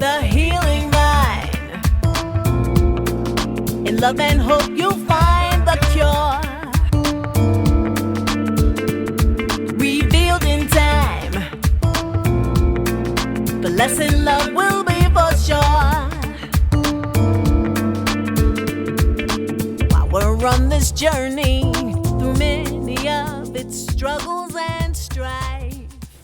The healing vine. In love and hope you'll find the cure. Revealed in time. The lesson love will be for sure. While we're on this journey through many of its struggles and strife.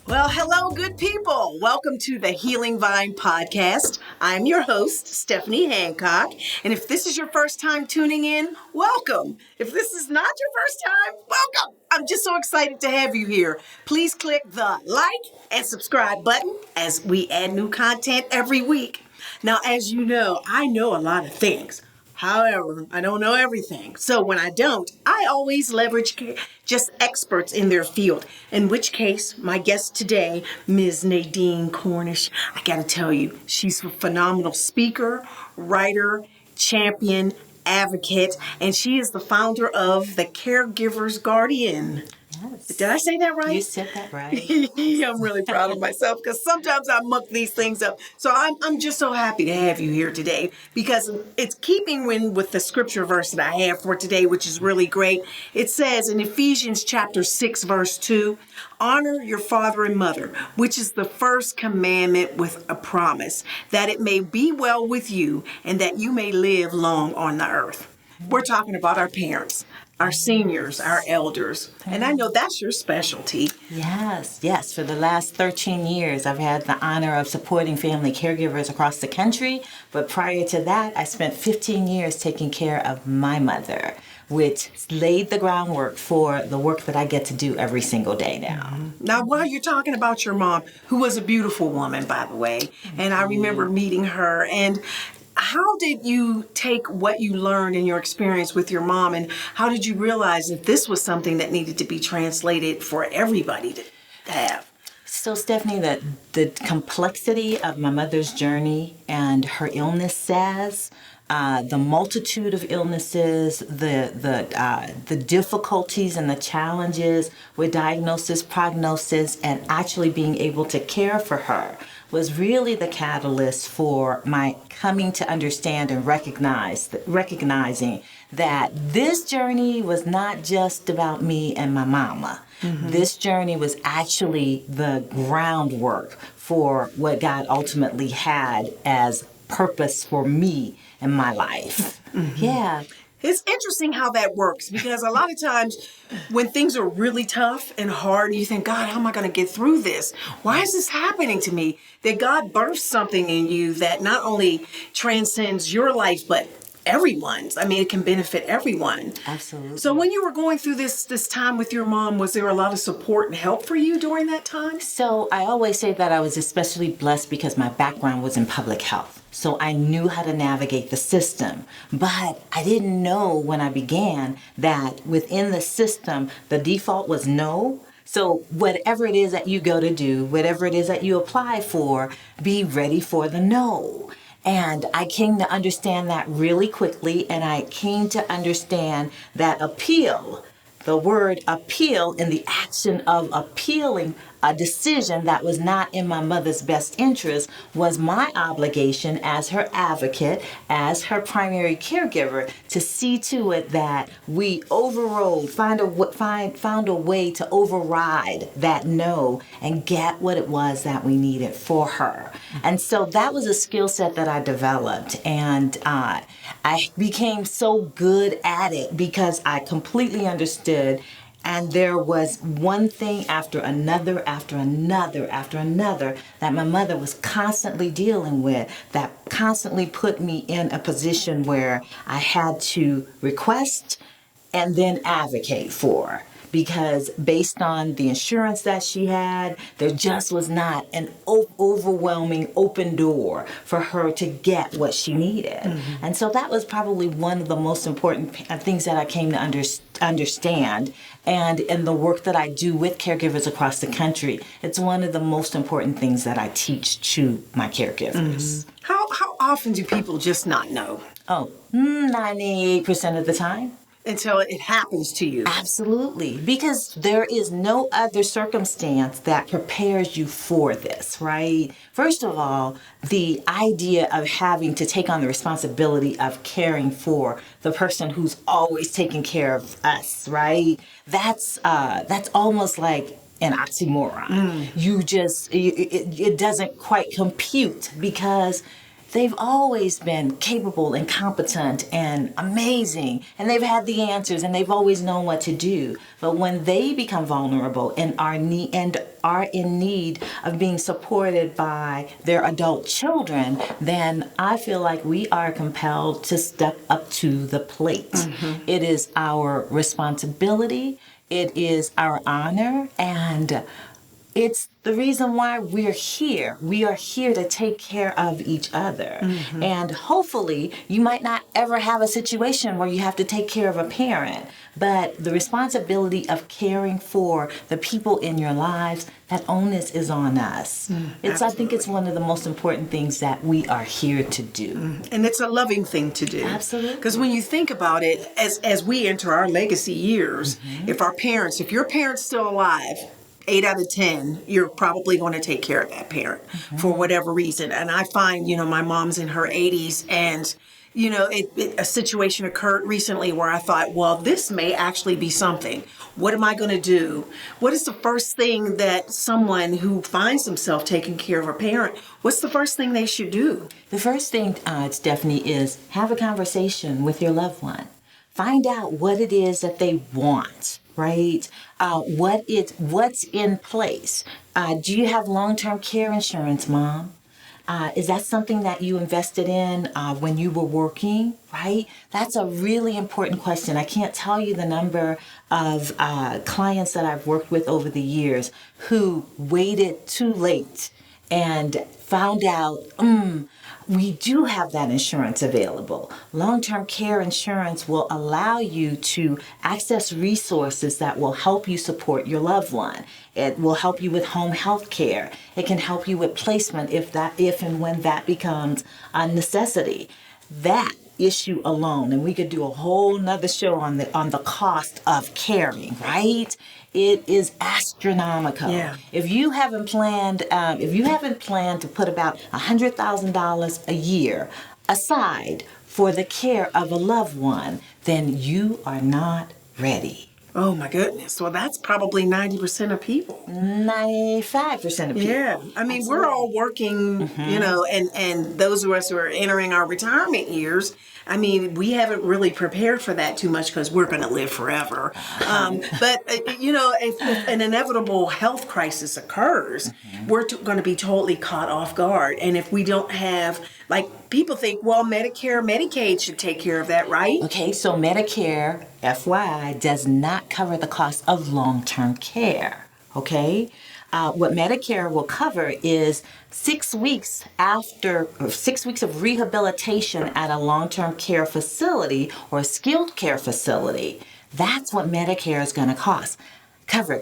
Well, hello, good people. Welcome to the Healing Vine podcast. I'm your host, Stephanie Hancock. And if this is your first time tuning in, welcome. If this is not your first time, welcome. I'm just so excited to have you here. Please click the like and subscribe button as we add new content every week. Now, as you know, I know a lot of things. However, I don't know everything. So when I don't, I always leverage just experts in their field. In which case, my guest today, Ms. Nadine Cornish, I gotta tell you, she's a phenomenal speaker, writer, champion, advocate, and she is the founder of the Caregivers Guardian. Yes. Did I say that right? You said that right. I'm really proud of myself because sometimes I muck these things up. So I'm just so happy to have you here today because it's keeping with the scripture verse that I have for today, which is really great. It says in Ephesians chapter 6, verse 2, honor your father and mother, which is the first commandment with a promise, that it may be well with you and that you may live long on the earth. We're talking about our parents, our seniors, our elders. And I know that's your specialty. Yes. For the last 13 years, I've had the honor of supporting family caregivers across the country. But prior to that, I spent 15 years taking care of my mother, which laid the groundwork for the work that I get to do every single day now. Now, while you're talking about your mom, who was a beautiful woman, by the way, and I remember meeting her, and how did you take what you learned in your experience with your mom, and how did you realize that this was something that needed to be translated for everybody to have? So, Stephanie, the complexity of my mother's journey and her illness says, the multitude of illnesses, the difficulties and the challenges with diagnosis, prognosis, and actually being able to care for her was really the catalyst for my coming to understand and recognizing that this journey was not just about me and my mama. Mm-hmm. This journey was actually the groundwork for what God ultimately had as purpose for me in my life. Mm-hmm. Yeah. It's interesting how that works because a lot of times when things are really tough and hard, you think, God, how am I going to get through this? Why is this happening to me? That God births something in you that not only transcends your life, but everyone's. I mean, it can benefit everyone. Absolutely. So when you were going through this time with your mom, was there a lot of support and help for you during that time? So I always say that I was especially blessed because my background was in public health. So I knew how to navigate the system. But I didn't know when I began that within the system, the default was no. So whatever it is that you go to do, whatever it is that you apply for, be ready for the no. And I came to understand that really quickly, and I came to understand that appeal, the word appeal in the action of appealing a decision that was not in my mother's best interest was my obligation as her advocate, as her primary caregiver, to see to it that we overrode, found a way to override that no and get what it was that we needed for her. And so that was a skill set that I developed, and I became so good at it because I completely understood. And there was one thing after another that my mother was constantly dealing with that constantly put me in a position where I had to request and then advocate for. Because based on the insurance that she had, there just was not an overwhelming open door for her to get what she needed. Mm-hmm. And so that was probably one of the most important things that I came to understand. And in the work that I do with caregivers across the country, it's one of the most important things that I teach to my caregivers. Mm-hmm. How often do people just not know? 98% of the time. until it happens to you. Absolutely, because there is no other circumstance that prepares you for this, right? First of all, the idea of having to take on the responsibility of caring for the person who's always taking care of us, right? That's almost like an oxymoron. It doesn't quite compute because they've always been capable and competent and amazing, and they've had the answers, and they've always known what to do. But when they become vulnerable and are in need of being supported by their adult children, then I feel like we are compelled to step up to the plate. It is our responsibility, it is our honor, and it's the reason why we're here. We are here to take care of each other. And hopefully, you might not ever have a situation where you have to take care of a parent, but the responsibility of caring for the people in your lives, that onus is on us. I think it's one of the most important things that we are here to do. And it's a loving thing to do. Absolutely. Because when you think about it, as we enter our legacy years, if your parent's still alive, 8 out of 10, you're probably going to take care of that parent for whatever reason. And I find, my mom's in her 80s, and, a situation occurred recently where I thought, well, this may actually be something. What am I going to do? What is the first thing that someone who finds themselves taking care of a parent, what's the first thing they should do? The first thing, Stephanie, is have a conversation with your loved one. Find out what it is that they want, right? What's in place. Do you have long-term care insurance, Mom? Is that something that you invested in when you were working, right? That's a really important question. I can't tell you the number of clients that I've worked with over the years who waited too late and found out, we do have that insurance available. Long-term care insurance will allow you to access resources that will help you support your loved one. It will help you with home health care. It can help you with placement if and when that becomes a necessity. That issue alone, and we could do a whole nother show on the cost of caring, right? It is astronomical. Yeah. If you haven't planned to put about $100,000 a year aside for the care of a loved one, then you are not ready. Oh my goodness. Well, that's probably 90% of people. 95% of people. Yeah. I mean, we're all working, and those of us who are entering our retirement years, I mean, we haven't really prepared for that too much because we're going to live forever. But if an inevitable health crisis occurs, we're going to be totally caught off guard. And if we don't have, people think, well, Medicare, Medicaid should take care of that, right? Okay, so Medicare, FYI, does not cover the cost of long-term care, okay? What Medicare will cover is 6 weeks of rehabilitation at a long-term care facility or a skilled care facility. That's what Medicare is going to cover.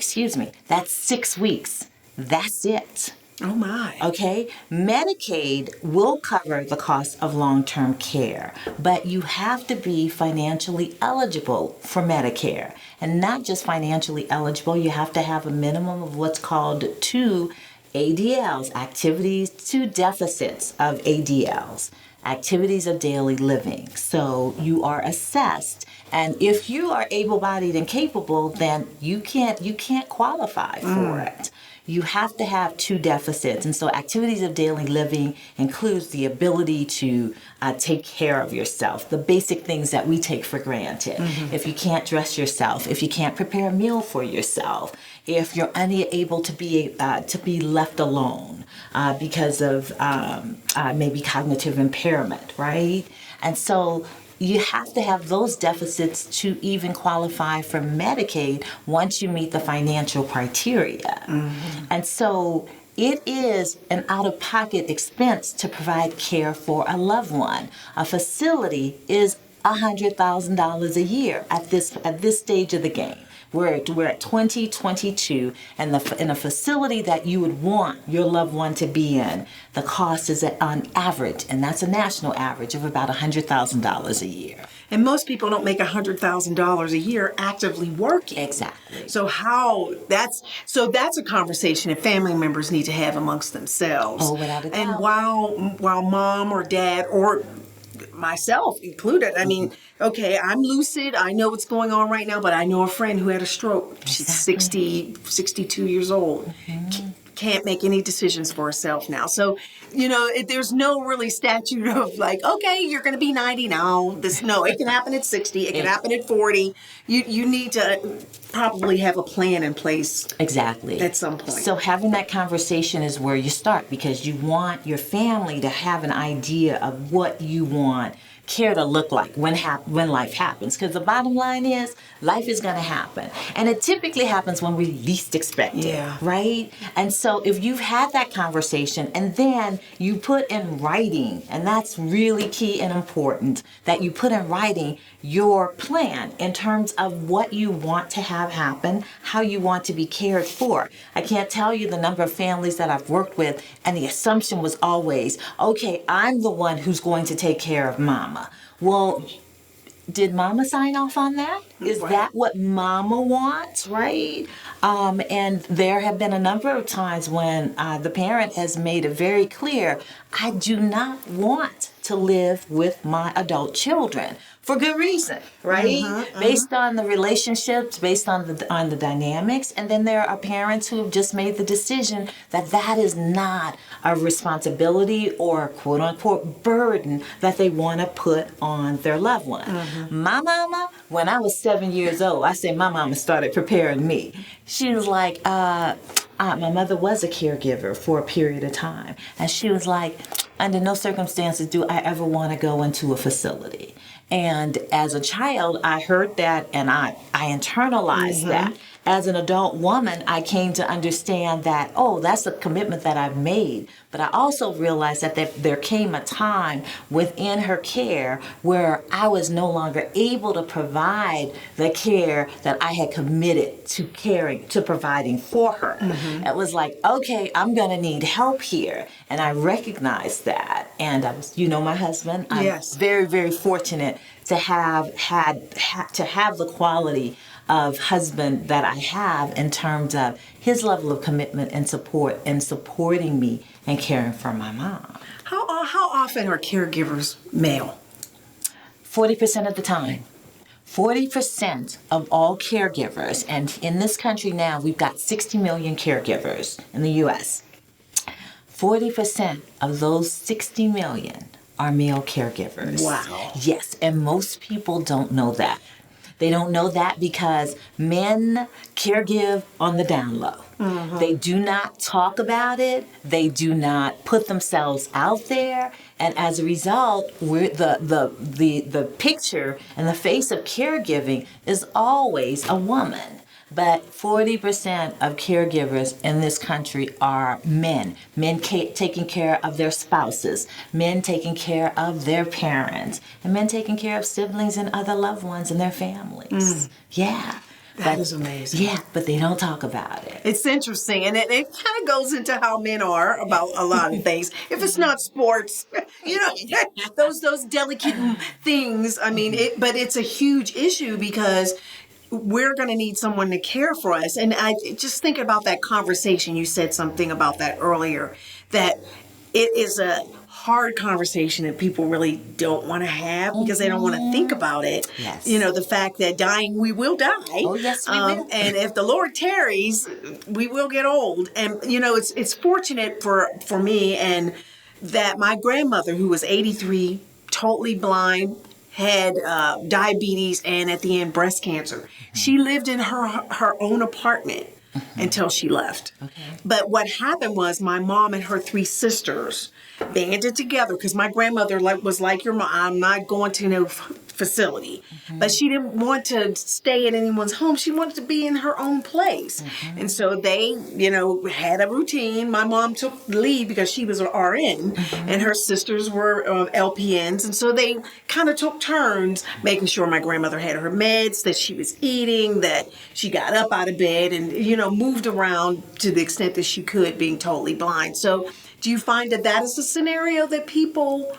That's 6 weeks. That's it. Oh my. Okay, Medicaid will cover the cost of long-term care, but you have to be financially eligible for Medicare. And not just financially eligible, you have to have a minimum of what's called 2 ADLs, activities to deficits of ADLs, activities of daily living. So you are assessed, and if you are able-bodied and capable, then you can't qualify for it. You have to have 2 deficits. And so activities of daily living includes the ability to take care of yourself, the basic things that we take for granted. If you can't dress yourself, if you can't prepare a meal for yourself, if you're unable to be left alone because of maybe cognitive impairment, right? And so you have to have those deficits to even qualify for Medicaid once you meet the financial criteria. And so it is an out-of-pocket expense to provide care for a loved one. A facility is $100,000 a year at this stage of the game. We're at 2022, and in a facility that you would want your loved one to be in, the cost is on average, and that's a national average, of about $100,000 a year. And most people don't make $100,000 a year actively working. Exactly. So that's a conversation that family members need to have amongst themselves. Oh, without a doubt. And while mom or dad or myself included, I mean, okay, I'm lucid. I know what's going on right now, but I know a friend who had a stroke. She's 62 years old. Can't make any decisions for herself now. So, there's no really statute of like, okay, you're going to be 90 now. It can happen at 60. It can happen at 40. You need to probably have a plan in place. Exactly. At some point. So having that conversation is where you start, because you want your family to have an idea of what you want care to look like when life happens. Because the bottom line is, life is going to happen. And it typically happens when we least expect it, right? And so if you've had that conversation and then you put in writing, and that's really key and important, that you put in writing your plan in terms of what you want to have happen, how you want to be cared for. I can't tell you the number of families that I've worked with, and the assumption was always, okay, I'm the one who's going to take care of mama. Well, did mama sign off on that? Is that what mama wants, right? And there have been a number of times when the parent has made it very clear, I do not want to live with my adult children. For good reason, right? Based on the relationships, based on the dynamics. And then there are parents who have just made the decision that that is not a responsibility or quote unquote burden that they want to put on their loved one. My mama, when I was 7 years old, I say my mama started preparing me. She was like, my mother was a caregiver for a period of time. And she was like, under no circumstances do I ever want to go into a facility. And as a child, I heard that and I internalized that. As an adult woman, I came to understand that, oh, that's a commitment that I've made. But I also realized that there came a time within her care where I was no longer able to provide the care that I had committed to providing for her. It was like, okay, I'm going to need help here. And I recognized that. And I was, my husband, I'm very, very fortunate to have the quality of husband that I have in terms of his level of commitment and support and supporting me and caring for my mom. How often are caregivers male? 40% of the time. 40% of all caregivers, and in this country now, we've got 60 million caregivers in the U.S. 40% of those 60 million are male caregivers. Wow. Yes, and most people don't know that. They don't know that because men caregive on the down low. They do not talk about it. They do not put themselves out there. And as a result, the picture and the face of caregiving is always a woman. But 40% of caregivers in this country are men. Men taking care of their spouses, men taking care of their parents, and men taking care of siblings and other loved ones and their families. Yeah. That is amazing. Yeah, but they don't talk about it. It's interesting, and it kind of goes into how men are about a lot of things. If it's not sports, those delicate things. I mean, but it's a huge issue because we're going to need someone to care for us. And I just think about that conversation. You said something about that earlier, that it is a hard conversation that people really don't want to have because they don't want to think about it. Yes. The fact that dying, we will die. Oh, yes, we will. And if the Lord tarries, we will get old. And, it's fortunate for me and that my grandmother, who was 83, totally blind, had diabetes and at the end breast cancer. She lived in her own apartment until she left. Okay. But what happened was my mom and her 3 sisters banded together because my grandmother was like your mom. I'm not going to no facility. But she didn't want to stay at anyone's home. She wanted to be in her own place. And so they, had a routine. My mom took lead because she was an RN and her sisters were LPNs. And so they kind of took turns making sure my grandmother had her meds, that she was eating, that she got up out of bed and, moved around to the extent that she could, being totally blind. So do you find that is a scenario that people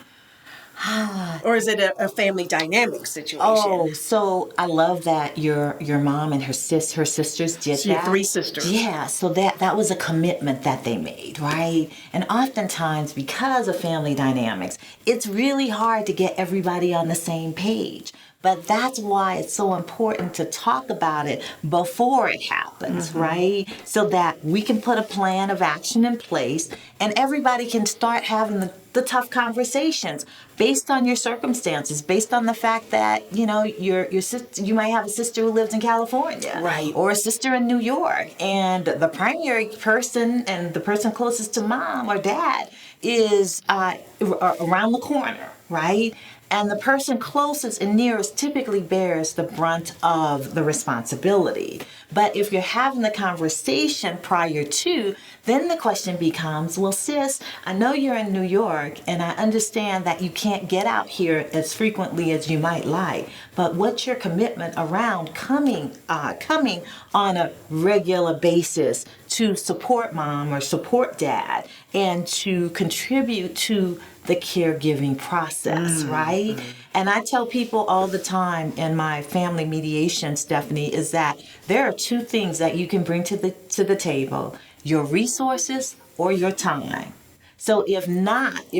Or is it a family dynamic situation? Oh, so I love that your mom and her sisters did So you that. have 3 sisters. Yeah, so that was a commitment that they made, right? And oftentimes, because of family dynamics, it's really hard to get everybody on the same page. But that's why it's so important to talk about it before it happens, right? So that we can put a plan of action in place and everybody can start having the tough conversations based on your circumstances, based on the fact that, your sister, you might have a sister who lives in California. Right. Or a sister in New York. And the primary person and the person closest to mom or dad is around the corner, right? And the person closest and nearest typically bears the brunt of the responsibility. But if you're having the conversation prior to, then the question becomes, well, sis, I know you're in New York and I understand that you can't get out here as frequently as you might like, but what's your commitment around coming on a regular basis to support mom or support dad and to contribute to the caregiving process, right? And I tell people all the time in my family mediation, Stephanie, is that there are 2 things that you can bring to the table: your resources or your time. So if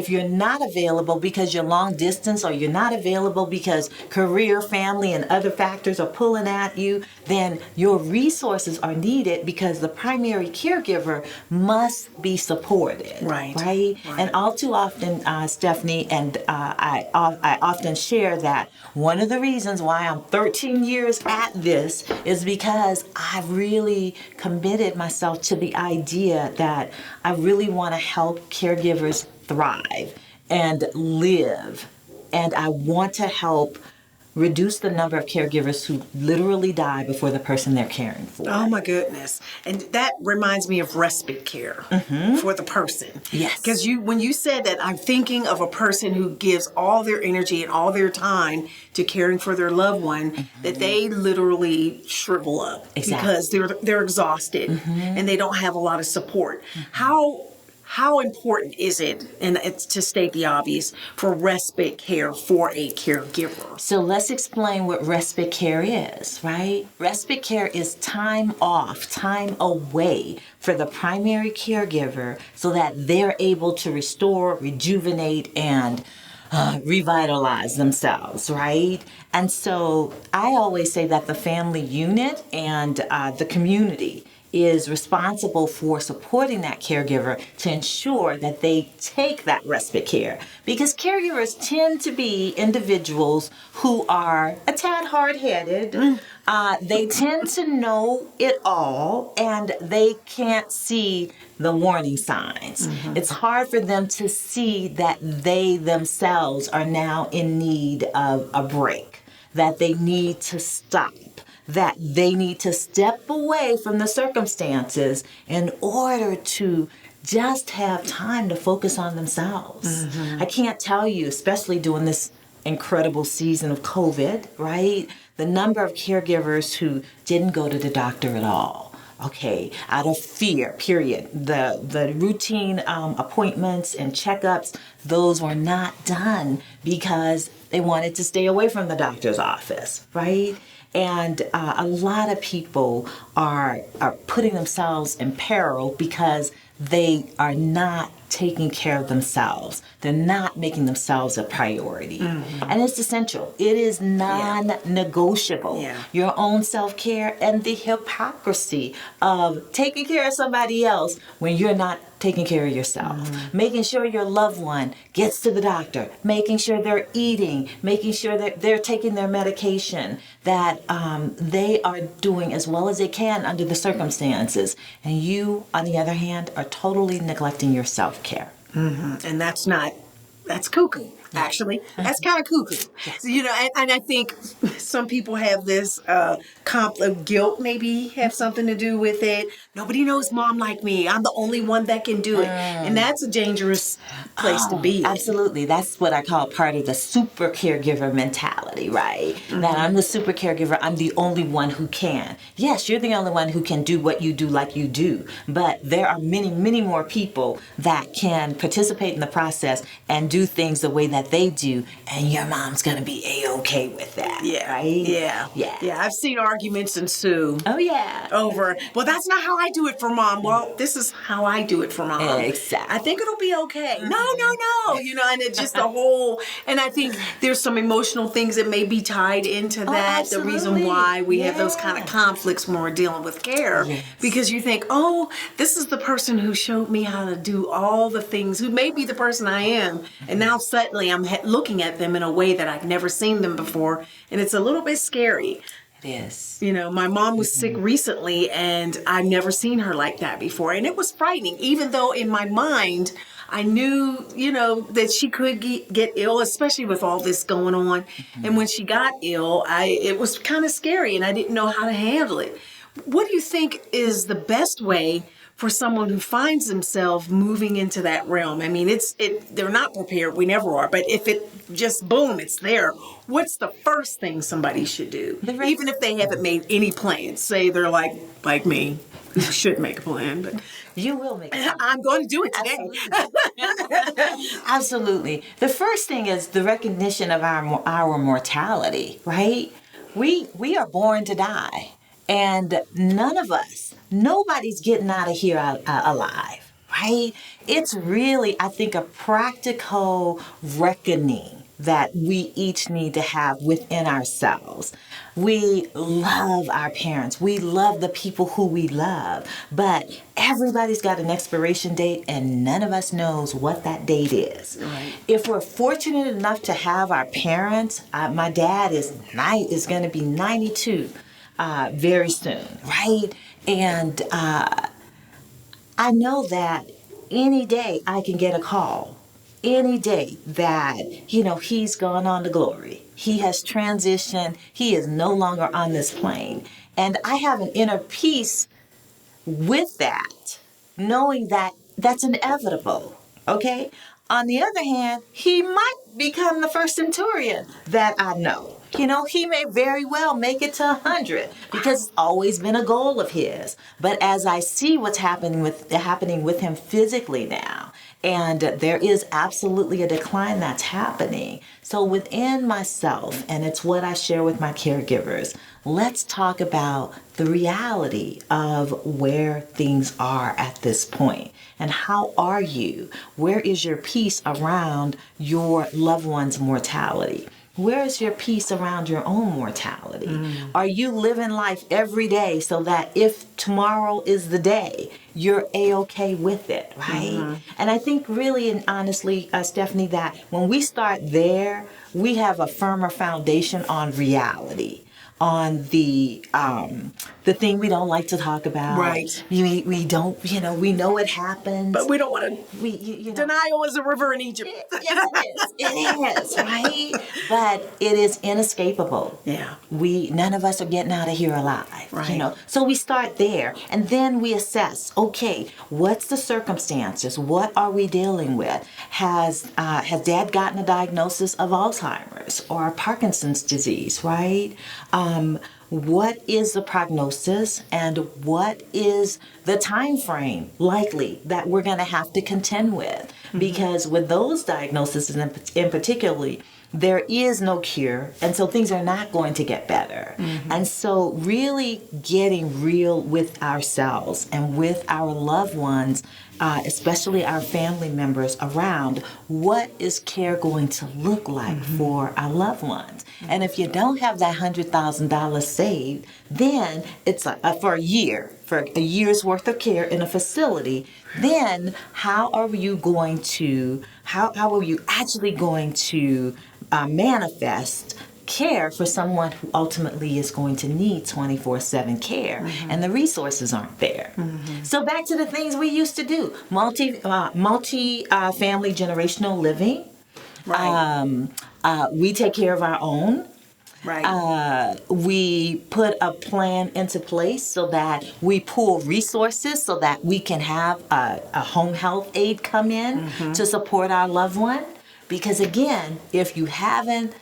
you're not available because you're long distance or you're not available because career, family, and other factors are pulling at you, then your resources are needed because the primary caregiver must be supported. Right? And all too often, Stephanie, and I often share that one of the reasons why I'm 13 years at this is because I really committed myself to the idea that I really want to help caregivers thrive and live. And I want to help reduce the number of caregivers who literally die before the person they're caring for. Oh my goodness. And that reminds me of respite care for the person. Yes. Because when you said that, I'm thinking of a person who gives all their energy and all their time to caring for their loved one, that they literally shrivel up because they're exhausted and they don't have a lot of support. How important is it, and it's to state the obvious, for respite care for a caregiver? So let's explain what respite care is, right? Respite care is time off, time away for the primary caregiver so that they're able to restore, rejuvenate, and revitalize themselves, right? And so I always say that the family unit and the community is responsible for supporting that caregiver to ensure that they take that respite care. Because caregivers tend to be individuals who are a tad hard-headed. They tend to know it all, and they can't see the warning signs. It's hard for them to see that they themselves are now in need of a break, that they need to stop, that they need to step away from the circumstances in order to just have time to focus on themselves. I can't tell you, especially during this incredible season of COVID, right? The number of caregivers who didn't go to the doctor at all. Okay, out of fear, period. The routine appointments and checkups, those were not done because they wanted to stay away from the doctor's office, right? And a lot of people are putting themselves in peril because they are not taking care of themselves. They're not making themselves a priority. And it's essential. It is non-negotiable. Your own self-care and the hypocrisy of taking care of somebody else when you're not taking care of yourself. Making sure your loved one gets to the doctor. Making sure they're eating. Making sure that they're taking their medication. That they are doing as well as they can under the circumstances. And you, on the other hand, are totally neglecting your self-care. And that's cuckoo, actually. That's kind of cuckoo. So, and I think some people have this guilt, maybe have something to do with it. Nobody knows mom like me. I'm the only one that can do it. And that's a dangerous place to be in. Absolutely. That's what I call part of the super caregiver mentality, right? That I'm the super caregiver. I'm the only one who can. Yes, you're the only one who can do what you do like you do. But there are many, many more people that can participate in the process and do things the way that they do. And your mom's going to be A-okay with that. Yeah. Right? Yeah. Yeah. Yeah. I've seen arguments ensue. Oh, yeah. Over, well, that's not how I do it for mom. Well, this is how I do it for mom. Exactly. I think it'll be okay. No. And it's just a whole, and I think there's some emotional things that may be tied into that. The reason why we have those kind of conflicts when we're dealing with care. Yes. Because you think, oh, this is the person who showed me how to do all the things, who may be the person I am. And now suddenly I'm looking at them in a way that I've never seen them before. And it's a little bit scary. It is. My mom was sick recently, and I've never seen her like that before. And it was frightening, even though in my mind, I knew, that she could get ill, especially with all this going on. And when she got ill, it was kind of scary, and I didn't know how to handle it. What do you think is the best way for someone who finds themselves moving into that realm? I mean, they're not prepared. We never are. But if it just, boom, it's there. What's the first thing somebody should do? Even if they haven't made any plans. Say they're like me, who should make a plan. But you will make a plan. I'm going to do it today. Absolutely. The first thing is the recognition of our mortality, right? We are born to die. And nobody's getting out of here alive, right? It's really, I think, a practical reckoning that we each need to have within ourselves. We love our parents. We love the people who we love. But everybody's got an expiration date, and none of us knows what that date is. Right. If we're fortunate enough to have our parents, my dad is going to be 92 very soon, right? And I know that any day I can get a call. Any day that, he's gone on to glory. He has transitioned. He is no longer on this plane. And I have an inner peace with that, knowing that that's inevitable, okay? On the other hand, he might become the first centurion that I know. He may very well make it to 100 because it's always been a goal of his. But as I see what's happening with him physically now, and there is absolutely a decline that's happening. So within myself, and it's what I share with my caregivers, let's talk about the reality of where things are at this point. And how are you? Where is your peace around your loved one's mortality? Where is your peace around your own mortality? Are you living life every day so that if tomorrow is the day, you're A-okay with it, right? And I think really and honestly, Stephanie, that when we start there, we have a firmer foundation on reality, on the thing we don't like to talk about. Right. We don't, we know it happens. But we don't want to. Denial is a river in Egypt. Yes, it is, right? But it is inescapable. Yeah. None of us are getting out of here alive. Right. So we start there, and then we assess. Okay, what's the circumstances? What are we dealing with? Has Dad gotten a diagnosis of Alzheimer's or Parkinson's disease? Right. What is the prognosis and what is the time frame likely that we're going to have to contend with? Because with those diagnoses in particularly, there is no cure, and so things are not going to get better. And so really getting real with ourselves and with our loved ones, especially our family members, around what is care going to look like for our loved ones. And if you don't have that $100,000 saved, then it's for a year's worth of care in a facility. Then how are you actually going to manifest care for someone who ultimately is going to need 24/7 care, and the resources aren't there. So back to the things we used to do: multi-family generational living. Right. We take care of our own. Right. We put a plan into place so that we pool resources so that we can have a home health aide come in to support our loved one. Because again, if you haven't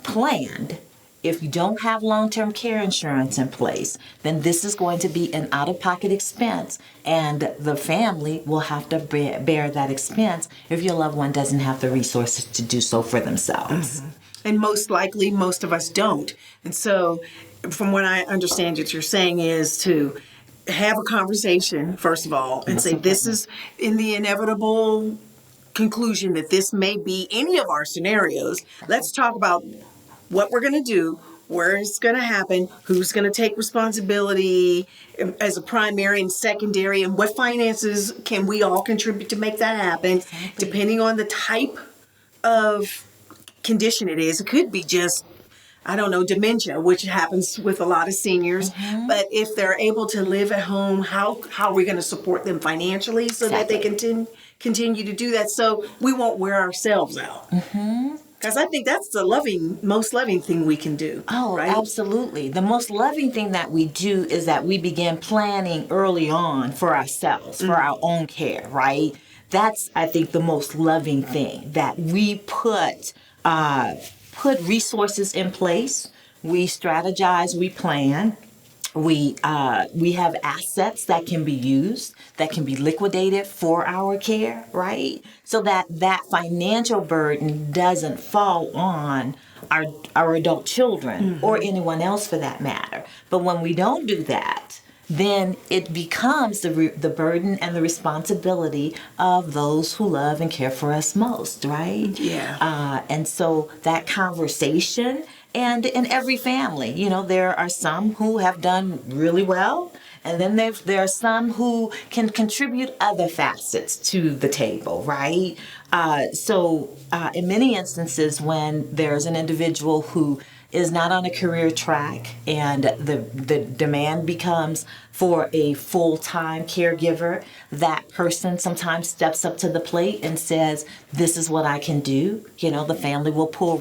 planned, if you don't have long-term care insurance in place, then this is going to be an out-of-pocket expense, and the family will have to bear that expense if your loved one doesn't have the resources to do so for themselves. And most likely, most of us don't. And so, from what I understand, what you're saying is to have a conversation, first of all, and say, this is in the inevitable conclusion that this may be any of our scenarios. Let's talk about what we're going to do, where it's going to happen, who's going to take responsibility as a primary and secondary, and what finances can we all contribute to make that happen, depending on the type of condition it is. It could be just, I don't know, dementia, which happens with a lot of seniors. But if they're able to live at home, how are we going to support them financially so that they can continue to do that, so we won't wear ourselves out? Because I think that's the most loving thing we can do. Oh, right? Absolutely. The most loving thing that we do is that we begin planning early on for ourselves, for our own care, right? That's, I think, the most loving thing, that we put resources in place, we strategize, we plan. We have assets that can be used, that can be liquidated for our care, right? So that financial burden doesn't fall on our adult children or anyone else for that matter. But when we don't do that, then it becomes the burden and the responsibility of those who love and care for us most, right? Yeah. And so that conversation. And in every family, there are some who have done really well, and then there are some who can contribute other facets to the table, right? So in many instances, when there's an individual who is not on a career track and the demand becomes for a full-time caregiver, that person sometimes steps up to the plate and says, this is what I can do. The family will pool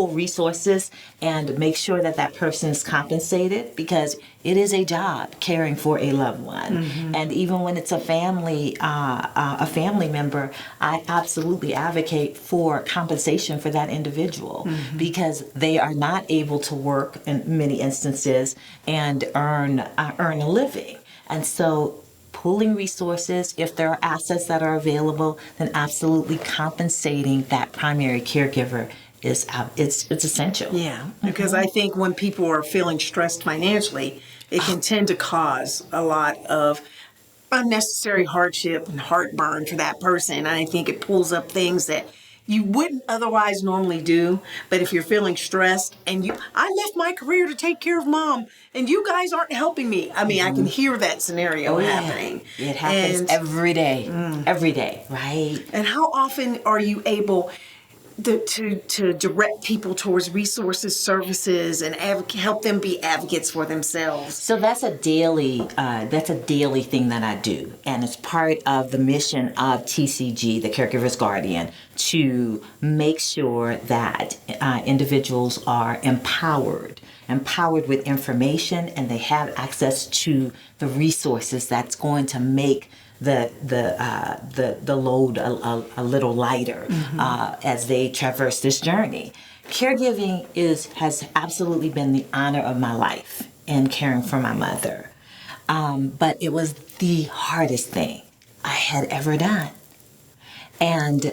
resources and make sure that person is compensated, because it is a job caring for a loved one. And even when it's a family member, I absolutely advocate for compensation for that individual, because they are not able to work in many instances and earn a living. And so pooling resources, if there are assets that are available, then absolutely compensating that primary caregiver is it's essential. Yeah, because I think when people are feeling stressed financially, it can tend to cause a lot of unnecessary hardship and heartburn for that person. And I think it pulls up things that you wouldn't otherwise normally do. But if you're feeling stressed and I left my career to take care of mom and you guys aren't helping me. I mean, I can hear that scenario happening. It happens every day, right? And how often are you able to direct people towards resources, services, and help them be advocates for themselves? So that's a daily thing that I do, and it's part of the mission of TCG, the Caregivers Guardian, to make sure that individuals are empowered with information, and they have access to the resources that's going to make the load a little lighter as they traverse this journey. Caregiving has absolutely been the honor of my life in caring for my mother, but it was the hardest thing I had ever done, and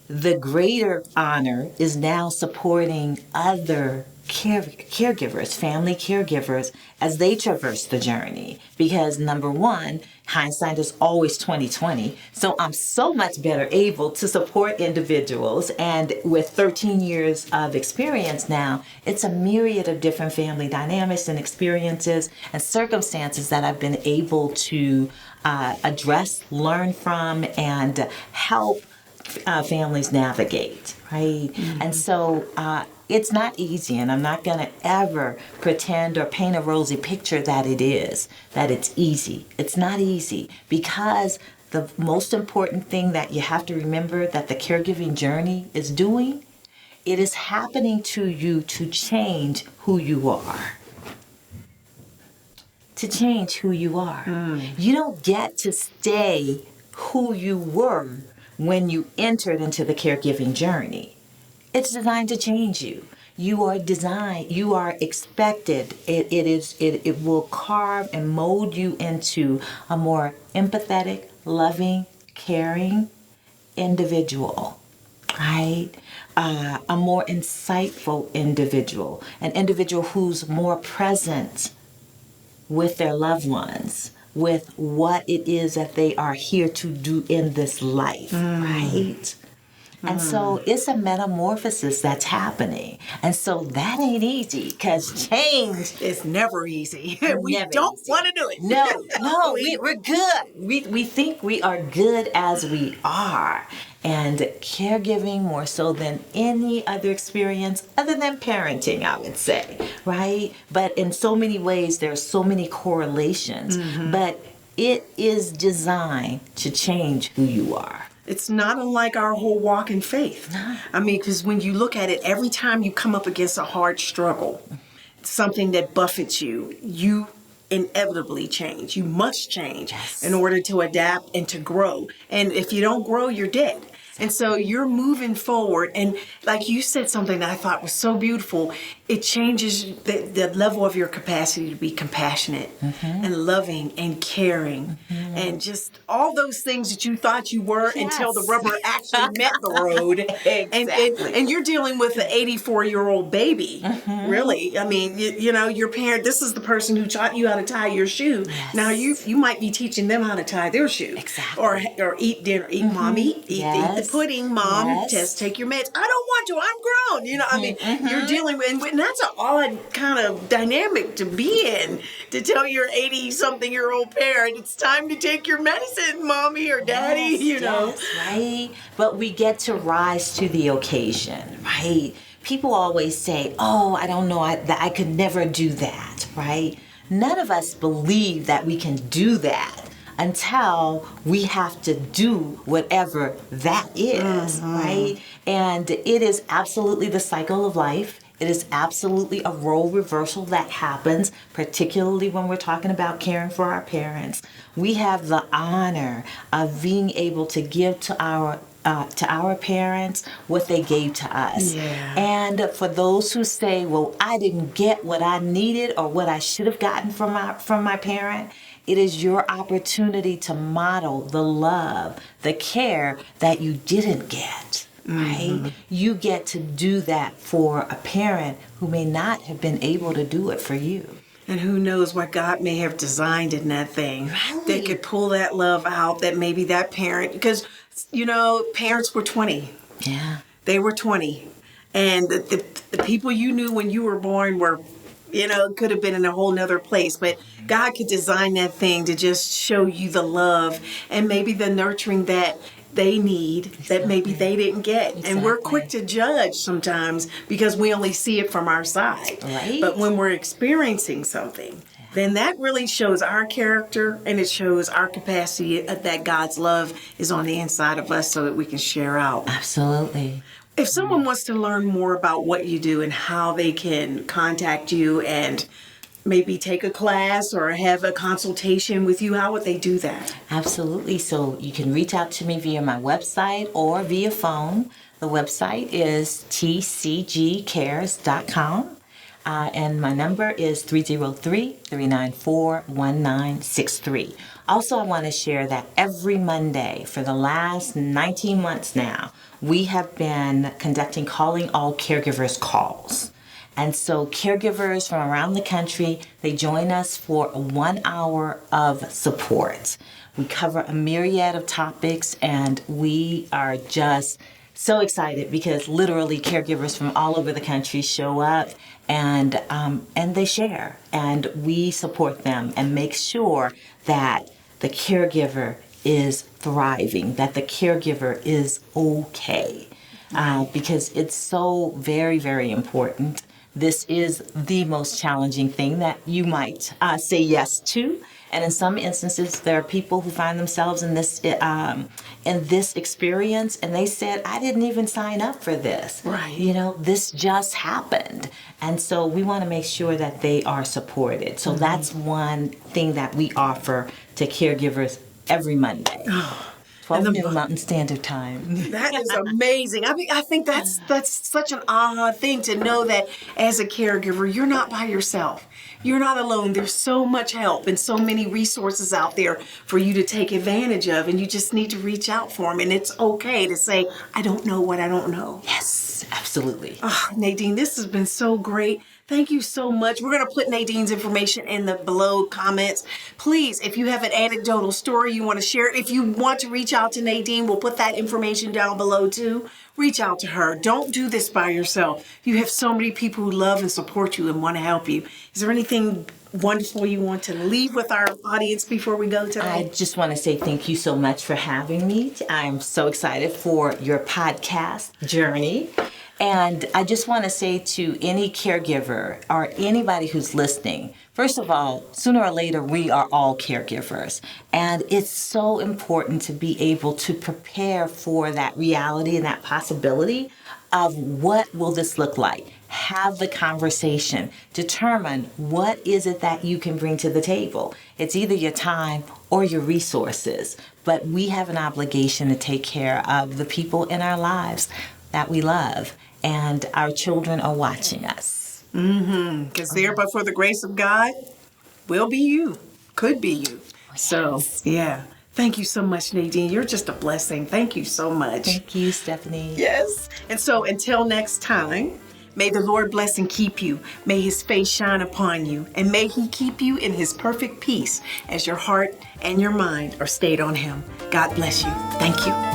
the greater honor is now supporting other caregivers, family caregivers, as they traverse the journey. Because number one, hindsight is always 20/20. So I'm so much better able to support individuals. And with 13 years of experience now, it's a myriad of different family dynamics and experiences and circumstances that I've been able to address, learn from, and help families navigate, right? And so it's not easy, and I'm not going to ever pretend or paint a rosy picture that it's easy. It's not easy, because the most important thing that you have to remember that the caregiving journey is doing It is happening to you to change who you are. To change who you are. You don't get to stay who you were when you entered into the caregiving journey. It's designed to change you. You are designed, you are expected. It will carve and mold you into a more empathetic, loving, caring individual, right? A more insightful individual, an individual who's more present with their loved ones, with what it is that they are here to do in this life, right? And so it's a metamorphosis that's happening. And so that ain't easy, because change It's never easy. We never don't easy. want to do it. No, we're good. We think we are good as we are. And caregiving, more so than any other experience other than parenting, I would say, right? But in so many ways, there's so many correlations. But it is designed to change who you are. It's not unlike our whole walk in faith. I mean, because when you look at it, every time you come up against a hard struggle, something that buffets you, you inevitably change. You must change in order to adapt and to grow. And if you don't grow, you're dead. And so you're moving forward. And like you said something that I thought was so beautiful, it changes the level of your capacity to be compassionate and loving and caring and just all those things that you thought you were until the rubber actually met the road. Exactly. And you're dealing with an 84-year-old baby, really. I mean, you know, your parent, this is the person who taught you how to tie your shoe. Yes. Now you might be teaching them how to tie their shoe. Exactly. Or eat dinner, eat mommy, eat the pudding, mom, Yes. just take your meds. I don't want to, I'm grown. You know, I mean, you're dealing with, and that's an odd kind of dynamic to be in, to tell your 80-something-year-old parent, it's time to take your medicine, mommy or daddy, you know. Yes, right? But we get to rise to the occasion, right? People always say, oh, I don't know, I could never do that, right? None of us believe that we can do that until we have to do whatever that is, right? And it is absolutely the cycle of life. It is absolutely a role reversal that happens, particularly when we're talking about caring for our parents. We have the honor of being able to give to our parents what they gave to us. Yeah. And for those who say, well, I didn't get what I needed or what I should have gotten from my parent, it is your opportunity to model the love, the care that you didn't get. Right? You get to do that for a parent who may not have been able to do it for you. And who knows what God may have designed in that thing that could pull that love out, that maybe that parent, because, you know, parents were 20. Yeah. They were 20. And the people you knew when you were born were, you know, could have been in a whole nother place. But God could design that thing to just show you the love and maybe the nurturing that they need that maybe they didn't get. And we're quick to judge sometimes because we only see it from our side. Right. But when we're experiencing something, then that really shows our character and it shows our capacity that God's love is on the inside of us so that we can share out. Absolutely. If someone wants to learn more about what you do and how they can contact you and maybe take a class or have a consultation with you, how would they do that? Absolutely. So you can reach out to me via my website or via phone. The website is tcgcares.com. And my number is 303-394-1963. Also, I want to share that every Monday for the last 19 months now, we have been conducting Calling All Caregivers calls. And so caregivers from around the country, they join us for 1 hour of support. We cover a myriad of topics, and we are just so excited because literally caregivers from all over the country show up and they share, and we support them and make sure that the caregiver is thriving, that the caregiver is okay, because it's so very, very important. This is the most challenging thing that you might say yes to. And in some instances, there are people who find themselves in this experience, and they said, I didn't even sign up for this. Right. This just happened. And so we want to make sure that they are supported. So that's one thing that we offer to caregivers every Monday. 12 noon Mountain Standard Time. That is amazing. I think that's such an thing to know that as a caregiver, you're not by yourself. You're not alone. There's so much help and so many resources out there for you to take advantage of, and you just need to reach out for them. And it's okay to say, I don't know what I don't know. Yes, absolutely. Nadine, this has been so great. Thank you so much. We're going to put Nadine's information in the below comments. Please, if you have an anecdotal story you want to share, if you want to reach out to Nadine, we'll put that information down below too. Reach out to her. Don't do this by yourself. You have so many people who love and support you and want to help you. Is there anything wonderful you want to leave with our audience before we go today? I just want to say thank you so much for having me. I'm so excited for your podcast journey. And I just want to say to any caregiver or anybody who's listening, first of all, sooner or later, we are all caregivers. And it's so important to be able to prepare for that reality and that possibility of what will this look like. Have the conversation. Determine what is it that you can bring to the table. It's either your time or your resources. But we have an obligation to take care of the people in our lives that we love. And our children are watching us. Because there, but for the grace of God, will be you. Could be you. Yes. So, yeah. Thank you so much, Nadine. You're just a blessing. Thank you so much. Thank you, Stephanie. Yes. And so until next time, may the Lord bless and keep you. May his face shine upon you. And may he keep you in his perfect peace as your heart and your mind are stayed on him. God bless you. Thank you.